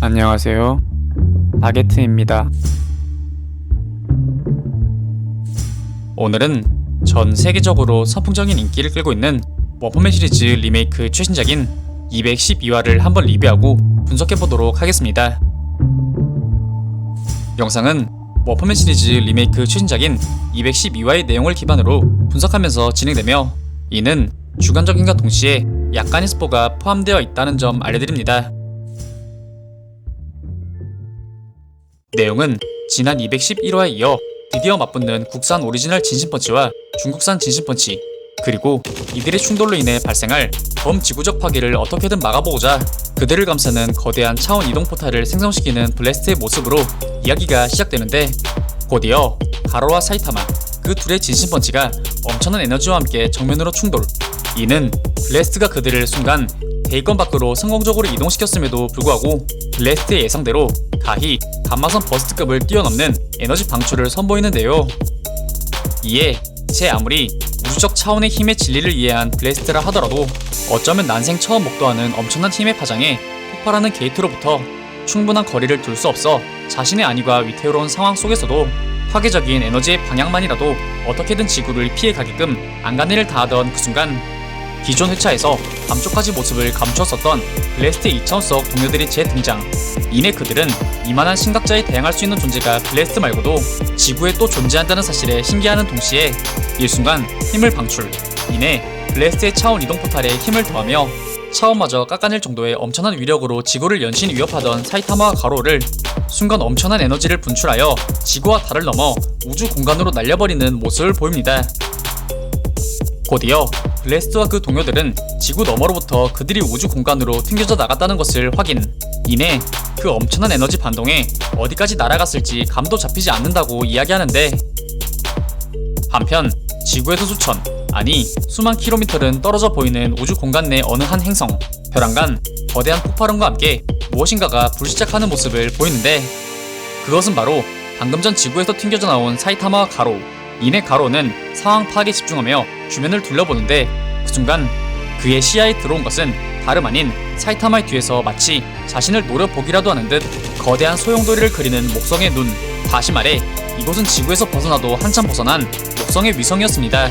안녕하세요. 바게트입니다. 오늘은 전 세계적으로 선풍적인 인기를 끌고 있는 원펀맨 시리즈 리메이크 최신작인 212화를 한번 리뷰하고 분석해보도록 하겠습니다. 영상은 원펀맨 시리즈 리메이크 최신작인 212화의 내용을 기반으로 분석하면서 진행되며, 이는 주관적인과 동시에 약간의 스포가 포함되어 있다는 점 알려드립니다. 내용은 지난 211화에 이어 드디어 맞붙는 국산 오리지널 진심펀치와 중국산 진심펀치, 그리고 이들의 충돌로 인해 발생할 범지구적 파괴를 어떻게든 막아보고자 그들을 감싸는 거대한 차원 이동 포탈을 생성시키는 블래스트의 모습으로 이야기가 시작되는데, 곧이어 가로와 사이타마, 그 둘의 진심펀치가 엄청난 에너지와 함께 정면으로 충돌. 이는 블래스트가 그들을 순간 대기권 밖으로 성공적으로 이동시켰음에도 불구하고 블래스트의 예상대로 가히 감마선 버스트급을 뛰어넘는 에너지 방출을 선보이는데요. 이에 제 아무리 우주적 차원의 힘의 진리를 이해한 블래스트라 하더라도 어쩌면 난생 처음 목도하는 엄청난 힘의 파장에 폭발하는 게이트로부터 충분한 거리를 둘 수 없어 자신의 안위가 위태로운 상황 속에서도 파괴적인 에너지의 방향만이라도 어떻게든 지구를 피해가게끔 안간힘을 다하던 그 순간, 기존 회차에서 감쪽까지 모습을 감추었었던 블래스트의 2차원석 동료들이 재등장. 이내 그들은 이만한 심각자에 대항할 수 있는 존재가 블래스트 말고도 지구에 또 존재한다는 사실에 신기하는 동시에 일순간 힘을 방출. 이내 블래스트의 차원 이동 포탈에 힘을 더하며 차원마저 깎아낼 정도의 엄청난 위력으로 지구를 연신 위협하던 사이타마와 가로를 순간 엄청난 에너지를 분출하여 지구와 달을 넘어 우주 공간으로 날려버리는 모습을 보입니다. 곧이어 블래스트와 그 동료들은 지구 너머로부터 그들이 우주 공간으로 튕겨져 나갔다는 것을 확인. 이내 그 엄청난 에너지 반동에 어디까지 날아갔을지 감도 잡히지 않는다고 이야기하는데, 한편 지구에서 수천, 아니 수만 킬로미터는 떨어져 보이는 우주 공간 내 어느 한 행성, 벼랑간 거대한 폭발음과 함께 무엇인가가 불시착하는 모습을 보이는데, 그것은 바로 방금 전 지구에서 튕겨져 나온 사이타마와 가로. 이내 가로는 상황 파악에 집중하며 주변을 둘러보는데, 그 순간 그의 시야에 들어온 것은 다름 아닌 사이타마의 뒤에서 마치 자신을 노려보기라도 하는 듯 거대한 소용돌이를 그리는 목성의 눈. 다시 말해 이곳은 지구에서 벗어나도 한참 벗어난 목성의 위성이었습니다.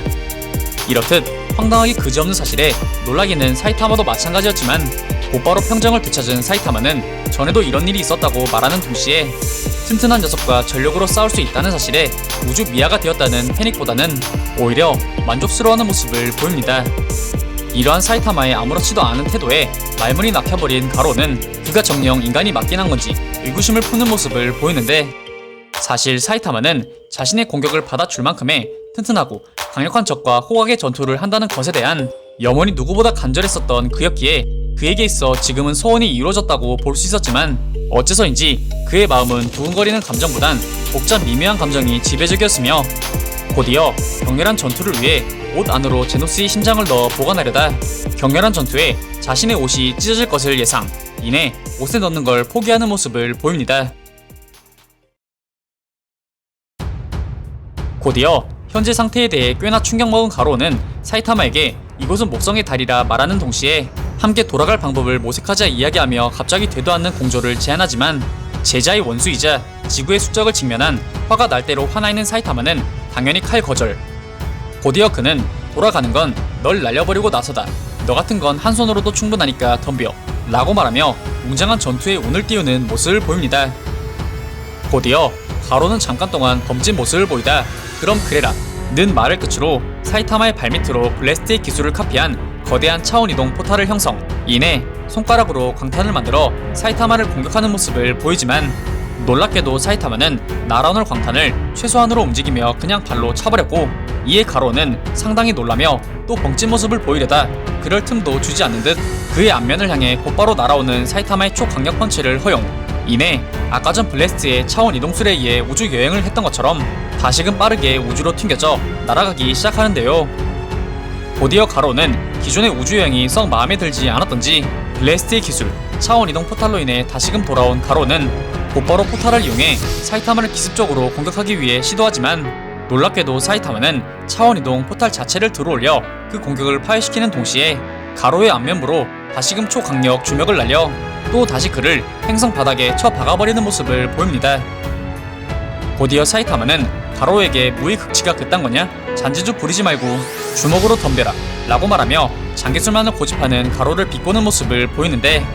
이렇듯 황당하기 그지없는 사실에 놀라기는 사이타마도 마찬가지였지만, 곧바로 평정을 되찾은 사이타마는 전에도 이런 일이 있었다고 말하는 동시에 튼튼한 녀석과 전력으로 싸울 수 있다는 사실에 우주 미아가 되었다는 패닉보다는 오히려 만족스러워하는 모습을 보입니다. 이러한 사이타마의 아무렇지도 않은 태도에 말문이 막혀버린 가로는 그가 정녕 인간이 맞긴 한 건지 의구심을 푸는 모습을 보이는데, 사실 사이타마는 자신의 공격을 받아줄 만큼의 튼튼하고 강력한 적과 호각의 전투를 한다는 것에 대한 영원히 누구보다 간절했었던 그였기에 그에게 있어 지금은 소원이 이루어졌다고 볼 수 있었지만, 어째서인지 그의 마음은 두근거리는 감정보단 복잡 미묘한 감정이 지배적이었으며, 곧이어 격렬한 전투를 위해 옷 안으로 제노스의 심장을 넣어 보관하려다 격렬한 전투에 자신의 옷이 찢어질 것을 예상. 이내 옷에 넣는 걸 포기하는 모습을 보입니다. 곧이어 현재 상태에 대해 꽤나 충격먹은 가로는 사이타마에게 이곳은 목성의 달이라 말하는 동시에 함께 돌아갈 방법을 모색하자 이야기하며 갑자기 되도 않는 공조를 제안하지만, 제자의 원수이자 지구의 숙적을 직면한 화가 날 대로 화나있는 사이타마는 당연히 칼 거절. 곧이어 그는 돌아가는 건 널 날려버리고 나서다. 너 같은 건 한 손으로도 충분하니까 덤벼 라고 말하며 웅장한 전투에 운을 띄우는 모습을 보입니다. 곧이어 가로는 잠깐 동안 덤진 모습을 보이다 그럼 그래라 는 말을 끝으로 사이타마의 발밑으로 블래스트의 기술을 카피한 거대한 차원이동 포탈을 형성. 이내 손가락으로 광탄을 만들어 사이타마를 공격하는 모습을 보이지만, 놀랍게도 사이타마는 날아오는 광탄을 최소한으로 움직이며 그냥 발로 차버렸고, 이에 가로는 상당히 놀라며 또 벙찐 모습을 보이려다 그럴 틈도 주지 않는 듯 그의 앞면을 향해 곧바로 날아오는 사이타마의 초강력 펀치를 허용. 이내 아까 전 블래스트의 차원 이동술에 의해 우주 여행을 했던 것처럼 다시금 빠르게 우주로 튕겨져 날아가기 시작하는데요. 곧이어 가로는 기존의 우주여행이 썩 마음에 들지 않았던지 블래스트의 기술, 차원 이동 포탈로 인해 다시금 돌아온 가로는 곧바로 포탈을 이용해 사이타마를 기습적으로 공격하기 위해 시도하지만, 놀랍게도 사이타마는 차원 이동 포탈 자체를 들어올려 그 공격을 파괴시키는 동시에 가로의 안면부로 다시금 초강력 주먹을 날려 또 다시 그를 행성 바닥에 쳐 박아버리는 모습을 보입니다. 곧이어 사이타마는 가로에게 무의 극치가 그딴 거냐? 잔재주 부리지 말고 주먹으로 덤벼라 라고 말하며 장기술만을 고집하는 가로를 비꼬는 모습을 보이는데,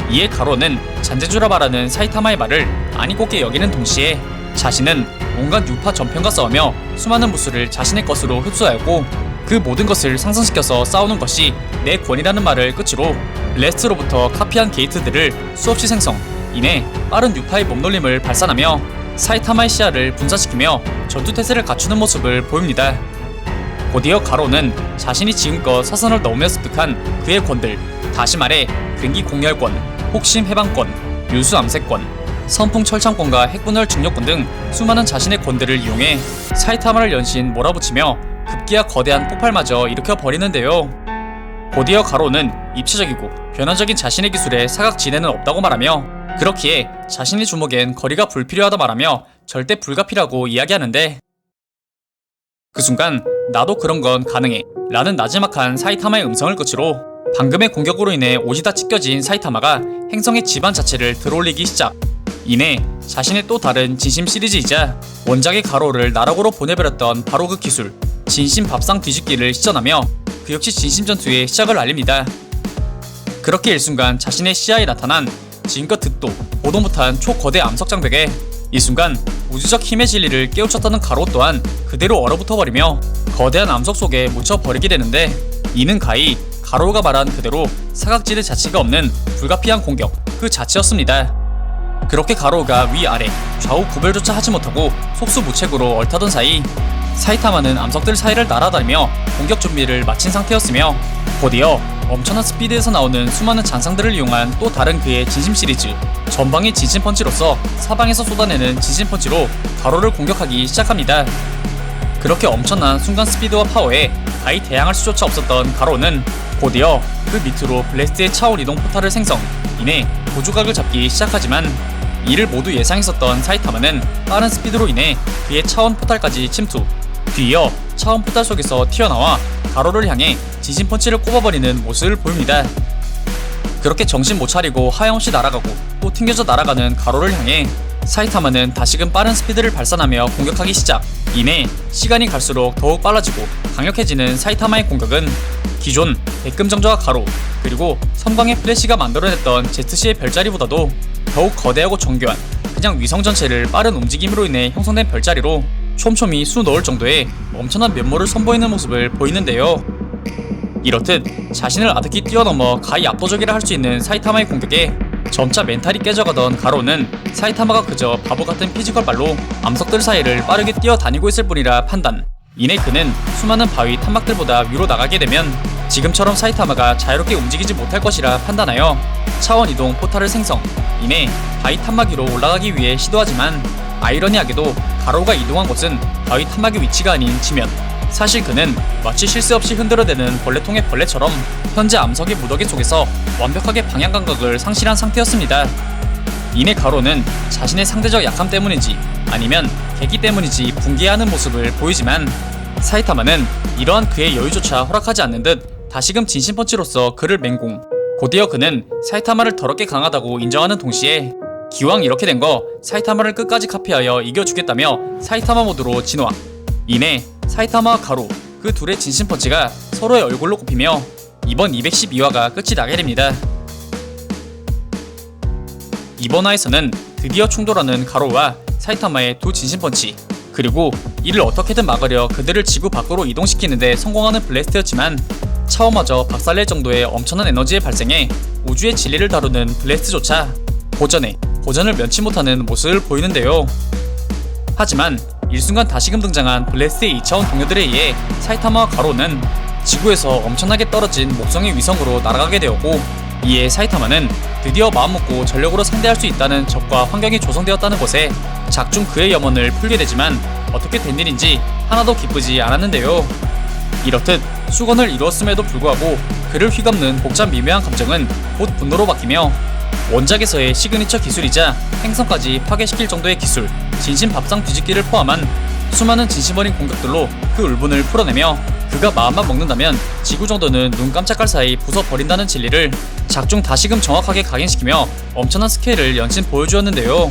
이에 가로는 잔재주라 말하는 사이타마의 말을 아니꼽게 여기는 동시에 자신은 온갖 유파 전편과 싸우며 수많은 무술을 자신의 것으로 흡수하였고 그 모든 것을 상승시켜서 싸우는 것이 내 권위라는 말을 끝으로 블레스트로부터 카피한 게이트들을 수없이 생성, 이내 빠른 유파의 몸놀림을 발산하며 사이타마의 시야를 분산시키며 전투태세를 갖추는 모습을 보입니다. 곧이어 가로는 자신이 지금껏 사선을 넘으며 습득한 그의 권들, 다시 말해 근기 공멸권, 혹심 해방권, 유수 암세권, 선풍 철창권과 핵분열 증력권 등 수많은 자신의 권들을 이용해 사이타마를 연신 몰아붙이며 급기야 거대한 폭발마저 일으켜버리는데요. 곧이어 가로는 입체적이고 변화적인 자신의 기술에 사각지대는 없다고 말하며, 그렇기에 자신의 주먹엔 거리가 불필요하다 말하며 절대 불가피라고 이야기하는데, 그 순간 나도 그런 건 가능해 라는 나지막한 사이타마의 음성을 끝으로 방금의 공격으로 인해 옷이 다 찢겨진 사이타마가 행성의 집안 자체를 들어올리기 시작, 이내 자신의 또 다른 진심 시리즈이자 원작의 가로를 나락으로 보내버렸던 바로 그 기술 진심 밥상 뒤집기를 시전하며 그 역시 진심 전투의 시작을 알립니다. 그렇게 일순간 자신의 시야에 나타난 지금껏 듣도 보도 못한 초거대 암석 장벽에 이 순간 우주적 힘의 진리를 깨우쳤다는 가로 또한 그대로 얼어붙어버리며 거대한 암석 속에 묻혀버리게 되는데, 이는 가히 가로가 말한 그대로 사각지대 자체가 없는 불가피한 공격 그 자체였습니다. 그렇게 가로가 위아래 좌우 구별조차 하지 못하고 속수무책으로 얼타던 사이 사이타마는 암석들 사이를 날아다니며 공격 준비를 마친 상태였으며, 곧이어 엄청난 스피드에서 나오는 수많은 잔상들을 이용한 또 다른 그의 진심 시리즈 전방의 진심펀치로서 사방에서 쏟아내는 진심펀치로 가로를 공격하기 시작합니다. 그렇게 엄청난 순간 스피드와 파워에 가히 대항할 수조차 없었던 가로는 곧이어 그 밑으로 블래스트의 차원 이동 포탈을 생성, 이내 도주각을 잡기 시작하지만 이를 모두 예상했었던 사이타마는 빠른 스피드로 인해 그의 차원 포탈까지 침투, 뒤이어 차원 포탈 속에서 튀어나와 가로를 향해 진심펀치를 꼽아버리는 모습을 보입니다. 그렇게 정신 못 차리고 하염없이 날아가고 또 튕겨져 날아가는 가로를 향해 사이타마는 다시금 빠른 스피드를 발산하며 공격하기 시작, 이내 시간이 갈수록 더욱 빨라지고 강력해지는 사이타마의 공격은 기존 백금정저와 가로 그리고 섬광의 플래시가 만들어냈던 ZC의 별자리보다도 더욱 거대하고 정교한 그냥 위성 전체를 빠른 움직임으로 인해 형성된 별자리로 촘촘히 수 넣을 정도의 엄청난 면모를 선보이는 모습을 보이는데요. 이렇듯 자신을 아득히 뛰어넘어 가히 압도적이라 할 수 있는 사이타마의 공격에 점차 멘탈이 깨져가던 가로는 사이타마가 그저 바보같은 피지컬 발로 암석들 사이를 빠르게 뛰어다니고 있을 뿐이라 판단, 이내 그는 수많은 바위 탄막들보다 위로 나가게 되면 지금처럼 사이타마가 자유롭게 움직이지 못할 것이라 판단하여 차원 이동 포탈을 생성, 이내 바위 탄막 위로 올라가기 위해 시도하지만 아이러니하게도 가로가 이동한 곳은 바위 탄막의 위치가 아닌 지면, 사실 그는 마치 쉴 새 없이 흔들어대는 벌레통의 벌레처럼 현재 암석의 무더기 속에서 완벽하게 방향 감각을 상실한 상태였습니다. 이내 가로는 자신의 상대적 약함 때문인지 아니면 계기 때문인지 붕괴하는 모습을 보이지만, 사이타마는 이러한 그의 여유조차 허락하지 않는 듯 다시금 진심펀치로서 그를 맹공, 곧이어 그는 사이타마를 더럽게 강하다고 인정하는 동시에 기왕 이렇게 된 거 사이타마를 끝까지 카피하여 이겨주겠다며 사이타마 모드로 진화, 이내 사이타마와 가로 그 둘의 진심펀치가 서로의 얼굴로 꼽히며 이번 212화가 끝이 나게 됩니다. 이번 화에서는 드디어 충돌하는 가로와 사이타마의 두 진심펀치, 그리고 이를 어떻게든 막으려 그들을 지구 밖으로 이동시키는데 성공하는 블래스트였지만 차원마저 박살낼 정도의 엄청난 에너지의 발생에 우주의 진리를 다루는 블래스트조차 고전을 면치 못하는 모습을 보이는데요. 하지만 일순간 다시금 등장한 블래스트의 2차원 동료들에 의해 사이타마와 가로는 지구에서 엄청나게 떨어진 목성의 위성으로 날아가게 되었고, 이에 사이타마는 드디어 마음먹고 전력으로 상대할 수 있다는 적과 환경이 조성되었다는 것에 작중 그의 염원을 풀게 되지만 어떻게 된 일인지 하나도 기쁘지 않았는데요. 이렇듯 수건을 이루었음에도 불구하고 그를 휘감는 복잡 미묘한 감정은 곧 분노로 바뀌며 원작에서의 시그니처 기술이자 행성까지 파괴시킬 정도의 기술 진심 밥상 뒤집기를 포함한 수많은 진심 어린 공격들로 그 울분을 풀어내며 그가 마음만 먹는다면 지구 정도는 눈 깜짝할 사이 부숴버린다는 진리를 작중 다시금 정확하게 각인시키며 엄청난 스케일을 연신 보여주었는데요.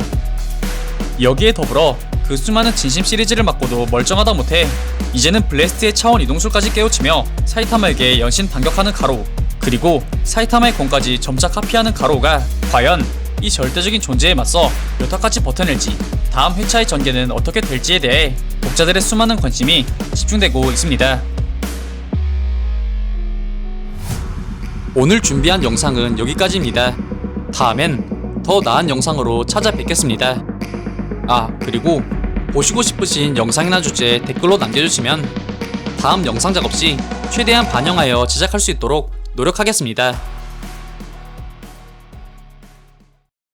여기에 더불어 그 수많은 진심 시리즈를 맡고도 멀쩡하다 못해 이제는 블래스트의 차원 이동술까지 깨우치며 사이타마에게 연신 반격하는 가로우, 그리고 사이타마의 공까지 점차 카피하는 가로우가 과연 이 절대적인 존재에 맞서 몇 화까지 버텨낼지, 다음 회차의 전개는 어떻게 될지에 대해 독자들의 수많은 관심이 집중되고 있습니다. 오늘 준비한 영상은 여기까지입니다. 다음엔 더 나은 영상으로 찾아뵙겠습니다. 그리고 보시고 싶으신 영상이나 주제 댓글로 남겨주시면 다음 영상 작업 시 최대한 반영하여 제작할 수 있도록 노력하겠습니다.